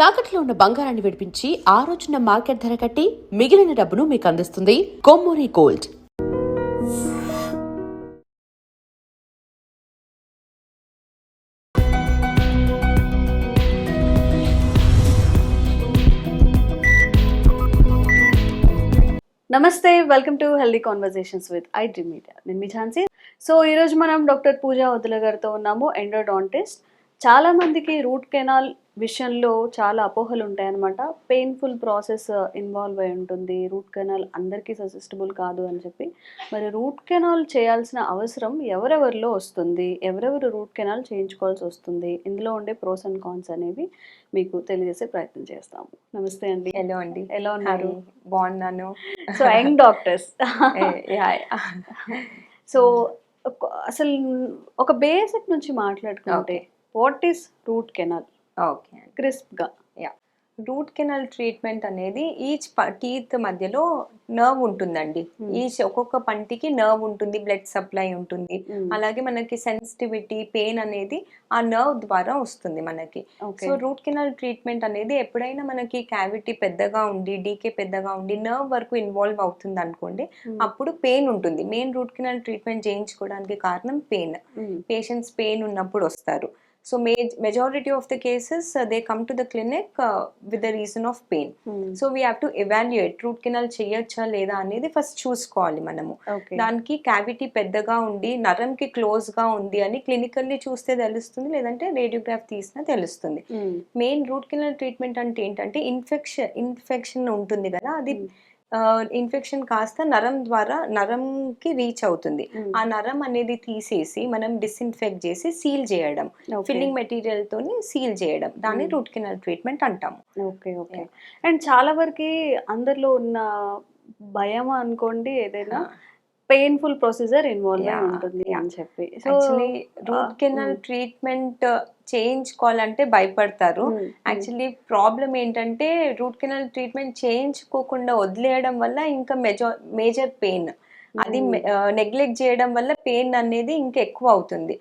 తాకట్లో ఉన్న బంగారాన్ని విడిపించి ఆ రోజున మార్కెట్ ధర కట్టి మిగిలిన డబ్బును మీకు అందిస్తుంది కొమ్మూరి గోల్డ్. నమస్తే, welcome to healthy conversations with I dream media. నేను మీ ఝాన్సీ. సో ఈరోజు మనం డాక్టర్ పూజా వదుల గారితో ఉన్నాము, ఎండోడాంటిస్ట్. చాలా మందికి రూట్ కెనాల్ విషయంలో చాలా అపోహలు ఉంటాయన్నమాట. పెయిన్ఫుల్ ప్రాసెస్ ఇన్వాల్వ్ అయి ఉంటుంది, రూట్ కెనాల్ అందరికీ సజెస్టబుల్ కాదు అని చెప్పి. మరి రూట్ కెనాల్ చేయాల్సిన అవసరం ఎవరెవరిలో వస్తుంది, ఎవరెవరు రూట్ కెనాల్ చేయించుకోవాల్సి వస్తుంది, ఇందులో ఉండే ప్రోస్ అండ్ కాన్స్ అనేవి మీకు తెలియజేసే ప్రయత్నం చేస్తాము. నమస్తే అండి. హలో అండి, ఎలా ఉన్నారు? బాగున్నాను. So young doctors. సో అసలు ఒక బేసిక్ నుంచి మాట్లాడుకుంటే what is root canal? Okay, క్రిస్ప్గా. రూట్ కెనాల్ ట్రీట్మెంట్ అనేది ఈచ్ టీత్ మధ్యలో నర్వ్ ఉంటుందండి. ఈచ్ ఒక్కొక్క పంటికి నర్వ్ ఉంటుంది, బ్లడ్ సప్లై ఉంటుంది. అలాగే మనకి సెన్సిటివిటీ, పెయిన్ అనేది ఆ నర్వ్ ద్వారా వస్తుంది మనకి. సో రూట్ కెనాల్ ట్రీట్మెంట్ అనేది ఎప్పుడైనా మనకి క్యావిటీ పెద్దగా ఉండి, డీకే పెద్దగా ఉండి నర్వ్ వరకు ఇన్వాల్వ్ అవుతుంది అనుకోండి, అప్పుడు పెయిన్ ఉంటుంది. మెయిన్ రూట్ కెనాల్ ట్రీట్మెంట్ చేయించుకోవడానికి కారణం పెయిన్. పేషెంట్స్ పెయిన్ ఉన్నప్పుడు వస్తారు. So majority of the cases they come to the clinic with the reason of pain. So we have to evaluate root canal చేయొచ్చా లేదా అనేది ఫస్ట్ చూసుకోవాలి మనము. దానికి క్యావిటీ పెద్దగా ఉండి నరంకి క్లోజ్ గా ఉంది అని క్లినికల్లీ చూస్తే తెలుస్తుంది, లేదంటే రేడియోగ్రాఫ్ తీసినా తెలుస్తుంది. మెయిన్ రూట్ కెనాల్ ట్రీట్మెంట్ అంటే ఏంటంటే ఇన్ఫెక్షన్ ఉంటుంది కదా, అది ఇన్ఫెక్షన్ కాస్త నరం ద్వారా నరంకి రీచ్ అవుతుంది. ఆ నరం అనేది తీసేసి మనం డిస్ఇన్ఫెక్ట్ చేసి సీల్ చేయడం, ఫిల్లింగ్ మెటీరియల్ తోని సీల్ చేయడం, దాన్ని రూట్ కెనాల్ ట్రీట్మెంట్ అంటాము. Okay okay. అండ్ చాలా వరకు అందరిలో ఉన్న భయం అనుకోండి, ఏదైనా పెయిన్ఫుల్ ప్రొసీజర్ ఇన్వాల్వ్ అయి ఉంటుంది అని చెప్పి. సో రూట్ కెనాల్ ట్రీట్మెంట్ చేయించుకోవాలంటే భయపడతారు. యాక్చువల్లీ ప్రాబ్లం ఏంటంటే రూట్ కెనాల్ ట్రీట్మెంట్ చేయించుకోకుండా వదిలేయడం వల్ల ఇంకా మేజర్ పెయిన్, అది నెగ్లెక్ట్ చేయడం వల్ల పెయిన్ అనేది ఇంకా ఎక్కువ అవుతుంది.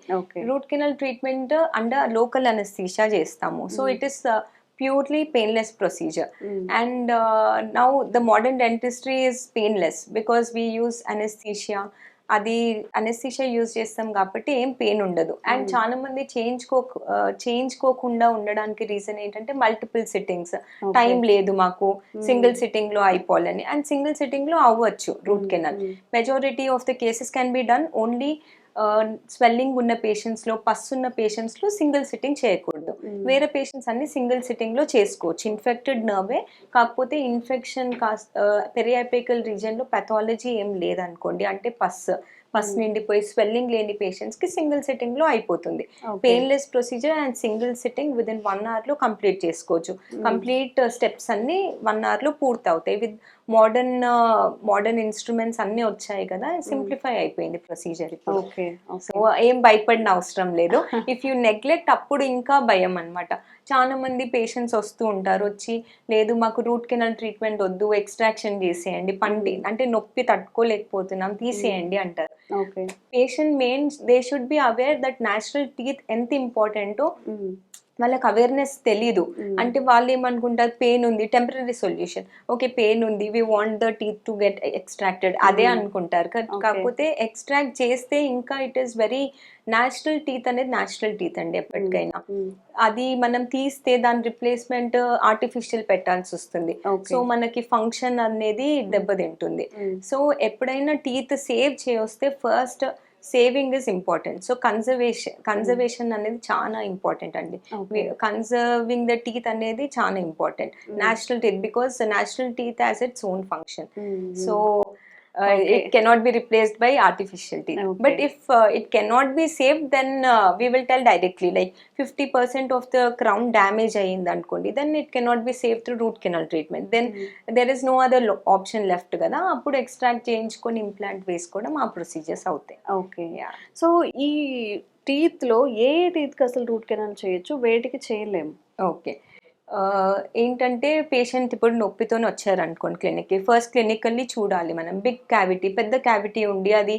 Root canal treatment under local anaesthesia చేస్తాము. So it is purely painless procedure. And now the modern dentistry is painless because we use anesthesia. అది అనెస్థీషియా యూజ్ చేస్తాం కాబట్టి ఏం పెయిన్ ఉండదు. అండ్ చాలా మంది చేయించుకోకుండా ఉండడానికి రీజన్ ఏంటంటే మల్టిపుల్ సిట్టింగ్స్, టైం లేదు మాకు, సింగిల్ సిట్టింగ్ లో అయిపోవాలని. అండ్ సింగిల్ సిట్టింగ్ లో అవ్వచ్చు root canal. Majority of the cases can be done only swelling ఉన్న పేషెంట్స్ లో, పస్ ఉన్న పేషెంట్స్ లో సింగిల్ సిట్టింగ్ చేయకూడదు. వేరే పేషెంట్స్ అన్ని సింగిల్ సిట్టింగ్ లో చేసుకోవచ్చు. ఇన్ఫెక్టెడ్ నర్వే, కాకపోతే ఇన్ఫెక్షన్ పెరియాపికల్ రీజియన్ లో పెథాలజీ ఏం లేదనుకోండి, అంటే పస్ నిండిపోయి స్వెల్లింగ్ లేని పేషెంట్స్ కి సింగిల్ సిట్టింగ్ లో అయిపోతుంది. Painless procedure and single sitting with in 1 hour లో కంప్లీట్ చేసుకోవచ్చు. కంప్లీట్ స్టెప్స్ అన్ని 1 hour లో పూర్తి అవుతాయి. విత్ మోడర్న్ ఇన్స్ట్రుమెంట్స్ అన్ని వచ్చాయి కదా, సింప్లిఫై అయిపోయింది ప్రొసీజర్ ఇప్పుడు. సో ఏం భయపడిన అవసరం లేదు. ఇఫ్ యూ నెగ్లెక్ట్ అప్పుడు ఇంకా భయం అన్నమాట. చాలా మంది పేషెంట్స్ వస్తూ ఉంటారు, వచ్చి లేదు మాకు రూట్ కెనాల్ ట్రీట్మెంట్ వద్దు, ఎక్స్ట్రాక్షన్ చేసేయండి, పంటి అంటే నొప్పి తట్టుకోలేకపోతున్నాం తీసేయండి అంటారు. Patient they should be aware that natural teeth ఎంత ఇంపార్టెంటో వాళ్ళకి అవేర్నెస్ తెలీదు. అంటే వాళ్ళు ఏమనుకుంటారు, పెయిన్ ఉంది, టెంపరీ సొల్యూషన్, ఓకే పెయిన్ ఉంది, we want the teeth to get extracted, అదే అనుకుంటారు. కాకపోతే ఎక్స్ట్రాక్ట్ చేస్తే ఇంకా it is very natural teeth అనేది న్యాచురల్ టీత్ అండి ఎప్పటికైనా. అది మనం తీస్తే దాని రిప్లేస్మెంట్ ఆర్టిఫిషియల్ పెట్టాల్సి వస్తుంది. సో మనకి ఫంక్షన్ అనేది దెబ్బతింటుంది. సో ఎప్పుడైనా టీత్ సేవ్ చేయొస్తే first saving is important. So conservation అనేది చాలా ఇంపార్టెంట్ అండి. కన్జర్వింగ్ ద టీత్ అనేది చాలా important. Natural teeth, because natural teeth has its own function. So it cannot be replaced by artificial teeth. But if it cannot be saved, then we will tell directly, like 50% of the crown damage ayindi ankondi, then it cannot be saved through root canal treatment. Then there is no other option left kada, appudu extract cheyinchukoni implant vesukodam aa procedures avutayi. Okay, yeah. So ee teeth lo A teeth కి అసలు root canal చేయొచ్చు, వేటికి చేయలేము? Okay, ఏంటంటే patient ఇప్పుడు నొప్పితోనే వచ్చారనుకోండి క్లినిక్కి, first clinically చూడాలి మనం. బిగ్ క్యావిటీ, పెద్ద క్యావిటీ ఉండి అది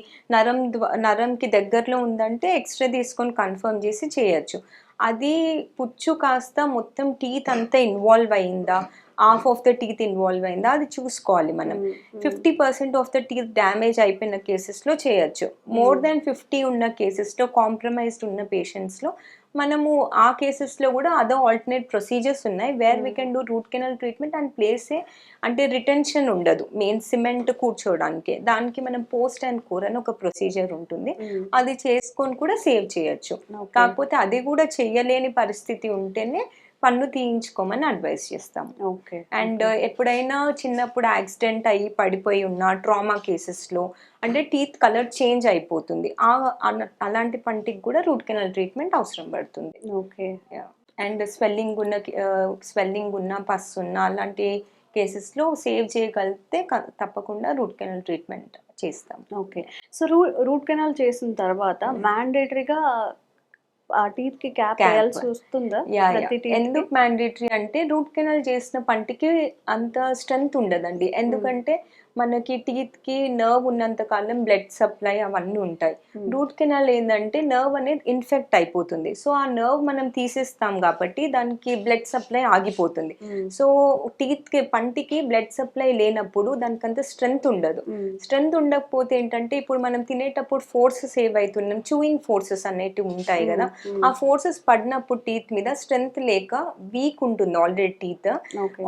నరంకి దగ్గరలో ఉందంటే ఎక్స్రే తీసుకొని కన్ఫర్మ్ చేసి చేయొచ్చు. అది పుచ్చు కాస్త మొత్తం టీత్ అంతా ఇన్వాల్వ్ అయిందా, half of the teeth involve అయిందా అది చూసుకోవాలి మనం. 50% ఆఫ్ ద టీత్ డ్యామేజ్ అయిపోయిన కేసెస్లో చేయొచ్చు. మోర్ దాన్ 50 ఉన్న కేసెస్లో, కాంప్రమైజ్డ్ ఉన్న పేషెంట్స్లో మనము ఆ కేసెస్లో కూడా అదర్ ఆల్టర్నేట్ ప్రొసీజర్స్ ఉన్నాయి where we can do root canal treatment and ప్లేసే అంటే రిటెన్షన్ ఉండదు మెయిన్ సిమెంట్ కూర్చోవడానికి. దానికి మనం పోస్ట్ అండ్ కోర్ అని ఒక ప్రొసీజర్ ఉంటుంది, అది చేసుకొని కూడా సేవ్ చేయొచ్చు. కాకపోతే అది కూడా చెయ్యలేని పరిస్థితి ఉంటేనే పన్ను తీయించుకోమని అడ్వైస్ చేస్తాం. ఓకే. అండ్ ఎప్పుడైనా చిన్నప్పుడు యాక్సిడెంట్ అయ్యి పడిపోయి ఉన్న ట్రామా కేసెస్లో అంటే టీత్ కలర్ చేంజ్ అయిపోతుంది, అలాంటి పంటికి కూడా రూట్ కెనాల్ ట్రీట్మెంట్ అవసరం పడుతుంది. ఓకే. అండ్ స్వెల్లింగ్ ఉన్న పస్ ఉన్న అలాంటి కేసెస్లో సేవ్ చేయగలిగితే తప్పకుండా రూట్ కెనాల్ ట్రీట్మెంట్ చేస్తాం. ఓకే. సో రూట్ కెనాల్ చేసిన తర్వాత మ్యాండేటరీగా ఆ టీత్ కి క్యాప్ వేయాల్సి వస్తుందా? ఎందుకు మ్యాండేటరీ అంటే రూట్ కెనాల్ చేసిన పంటికి అంత స్ట్రెంగ్త్ ఉండదండి. ఎందుకంటే మనకి టీత్ కి నర్వ్ ఉన్నంత కాలం బ్లడ్ సప్లై అవన్నీ ఉంటాయి. రూట్ కెనాల్ ఏంటంటే నర్వ్ అనేది ఇన్ఫెక్ట్ అయిపోతుంది. సో ఆ నర్వ్ మనం తీసేస్తాం కాబట్టి దానికి బ్లడ్ సప్లై ఆగిపోతుంది. సో టీత్ కి పంటికి బ్లడ్ సప్లై లేనప్పుడు దానికి అంత స్ట్రెంగ్త్ ఉండదు. స్ట్రెంగ్త్ ఉండకపోతే ఏంటంటే ఇప్పుడు మనం తినేటప్పుడు ఫోర్సెస్ ఏవైతున్నాం, చూయింగ్ ఫోర్సెస్ అనేటివి ఉంటాయి కదా, ఆ ఫోర్సెస్ పడినప్పుడు టీత్ మీద స్ట్రెంగ్త్ లేక వీక్ ఉంటుంది.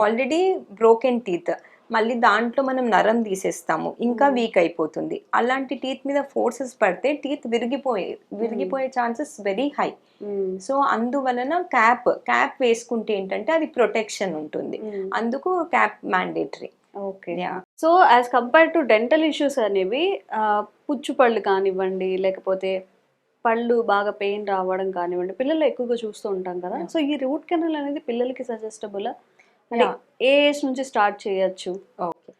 ఆల్రెడీ బ్రోకెన్ టీత్, మళ్ళీ దాంట్లో మనం నరం తీసేస్తాము, ఇంకా వీక్ అయిపోతుంది. అలాంటి టీత్ మీద ఫోర్సెస్ పడితే టీత్ విరిగిపోయే ఛాన్సెస్ వెరీ హై. సో అందువలన క్యాప్ వేసుకుంటే ఏంటంటే అది ప్రొటెక్షన్ ఉంటుంది, అందుకు cap mandatory. Okay. So as compare to dental issues అనేవి పుచ్చు పళ్ళు కానివ్వండి, లేకపోతే పళ్ళు బాగా పెయిన్ రావడం కానివ్వండి, పిల్లలు ఎక్కువగా చూస్తూ ఉంటాం కదా. సో ఈ రూట్ కెనాల్ అనేది పిల్లలకి సజెస్టబుల్? ఏ ఏజ్ నుంచి స్టార్ట్ చేయొచ్చు? ఓకే,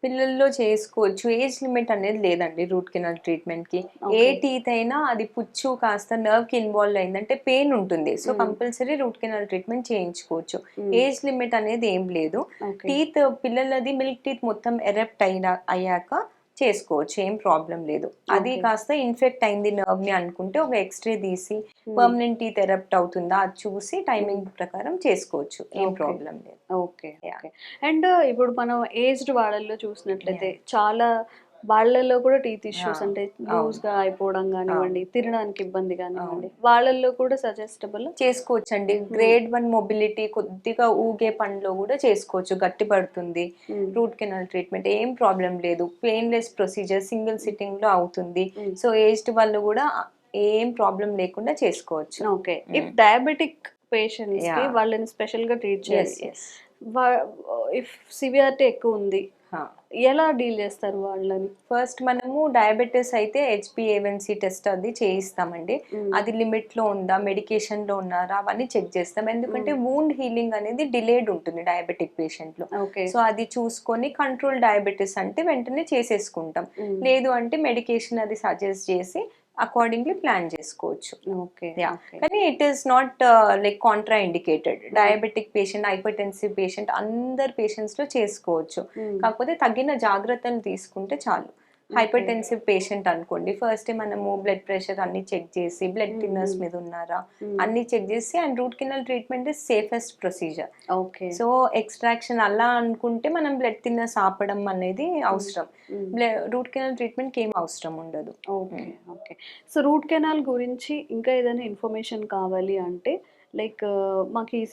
పిల్లల్లో చేసుకోవచ్చు. ఏజ్ లిమిట్ అనేది లేదండి రూట్ కెనాల్ ట్రీట్మెంట్ కి. ఏ టీత్ అయినా అది పుచ్చు కాస్త నర్వ్ కి ఇన్వాల్వ్ అయిందంటే పెయిన్ ఉంటుంది. So compulsory route canal treatment చేయించుకోవచ్చు. ఏజ్ లిమిట్ అనేది ఏం లేదు. టీత్ పిల్లలది మిల్క్ టీత్ మొత్తం ఎరప్ట్ అయ్యాక చేసుకోవచ్చు, ఏం ప్రాబ్లం లేదు. అది కాస్త ఇన్ఫెక్ట్ అయింది నర్వ్ ని అనుకుంటే ఒక ఎక్స్రే తీసి పర్మనెంట్ టీత్ ఎరప్ట్ అవుతుందా అది చూసి టైమింగ్ ప్రకారం చేసుకోవచ్చు, ఏం ప్రాబ్లం లేదు. ఓకే. అండ్ ఇప్పుడు మనం ఏజ్డ్ వాళ్ళల్లో చూసినట్లయితే చాలా వాళ్ళల్లో కూడా టీత్ ఇష్యూస్ అంటే లూజ్ గా అయిపోవడం కానివ్వండి, తినడానికి ఇబ్బంది కానివ్వండి, వాళ్ళల్లో కూడా సజెస్టబుల్ చేసుకోవచ్చు అండి. గ్రేడ్ 1 మొబిలిటీ కొద్దిగా ఊగే పనిలో కూడా చేసుకోవచ్చు, గట్టి పడుతుంది. రూట్ కెనాల్ ట్రీట్మెంట్ ఏం ప్రాబ్లం లేదు, పెయిన్లెస్ ప్రొసీజర్, సింగిల్ సిట్టింగ్ లో అవుతుంది. సో ఏజ్డ్ వాళ్ళు కూడా ఏం ప్రాబ్లం లేకుండా చేసుకోవచ్చు. ఓకే. ఇఫ్ డయాబెటిక్ పేషెంట్స్ కి వాళ్ళని స్పెషల్ గా ట్రీట్ చేయాలి, ఇఫ్ సివియారిటీ ఎక్కువ ఉంది, ఎలా డీల్ చేస్తారు వాళ్ళని? ఫస్ట్ మనము డయాబెటీస్ అయితే HbA1c టెస్ట్ అది చేయిస్తామండి. అది లిమిట్ లో ఉందా, మెడికేషన్ లో ఉన్నారా అవన్నీ చెక్ చేస్తాం. ఎందుకంటే వూండ్ హీలింగ్ అనేది డిలేడ్ ఉంటుంది డయాబెటిక్ పేషెంట్ లో. సో అది చూసుకొని కంట్రోల్ డయాబెటీస్ అంటే వెంటనే చేసేసుకుంటాం, లేదు అంటే మెడికేషన్ అది సజెస్ట్ చేసి అకార్డింగ్లీ ప్లాన్ చేసుకోవచ్చు. కానీ it is not like Contra indicated. Diabetic patient, hypertensive patient అందరు పేషెంట్స్ లో చేసుకోవచ్చు, కాకపోతే తగిన జాగ్రత్తలు తీసుకుంటే చాలు. హైపర్టెన్సివ్ పేషెంట్ అనుకోండి, ఫస్ట్ మనము బ్లడ్ ప్రెషర్ అన్ని చెక్ చేసి, బ్లడ్ థిన్నర్స్ మీద ఉన్నారా అన్ని చెక్ చేసి, and root canal treatment is safest procedure. Okay. So extraction అలా అనుకుంటే మనం బ్లడ్ థిన్నర్స్ ఆపడం అనేది అవసరం. రూట్ కెనాల్ ట్రీట్మెంట్ కి ఏం అవసరం ఉండదు. ఓకే. సో రూట్ కెనాల్ గురించి ఇంకా ఏదైనా ఇన్ఫర్మేషన్ కావాలి అంటే లైక్ మాకు ఈ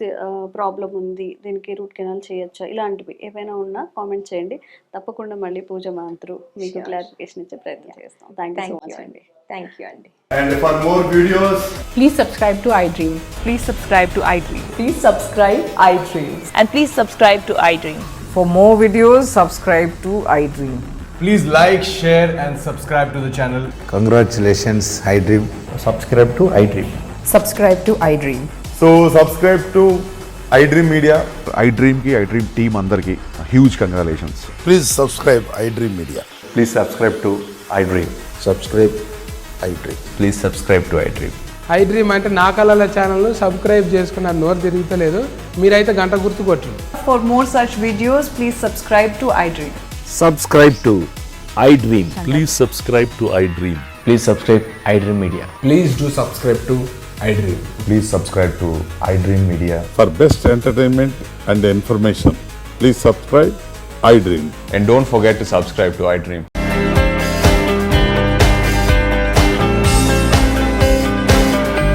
ప్రాబ్లం ఉంది, దీనికి రూట్ కెనాల్ చేయొచ్చా, ఇలాంటివి ఏవైనా ఉన్నా కామెంట్ చేయండి. తప్పకుండా మళ్ళీ పూజ మ్యామ్ మీకు క్లారిఫికేషన్ ఇచ్చే ప్రయత్నం చేస్తాం. థ్యాంక్ యూ సో మచ్ అండి. థ్యాంక్ యూ అండి. And for more videos, Please subscribe to iDream. Please subscribe to iDream. Please subscribe iDream. And please subscribe to iDream. For more videos, subscribe to iDream. please like, share and subscribe to the channel. Congratulations, iDream. Subscribe to iDream. Subscribe to iDream. So subscribe to iDream Media. iDream ki iDream team andarki huge congratulations. Please subscribe iDream Media. Please subscribe to iDream. Subscribe iDream. Please subscribe to iDream. iDream అంటే నా కళల ఛానల్ను subscribe చేసుకున్న నోరు తిరుగుతలేదు, మీరైతే గంట గుర్తు కొట్టండి. For more such videos, please subscribe to iDream. Subscribe to iDream. Please subscribe to iDream. Please subscribe iDream Media. Please do subscribe to iDream. Please subscribe to iDream Media. For best entertainment and information, please subscribe iDream. And don't forget to subscribe to iDream.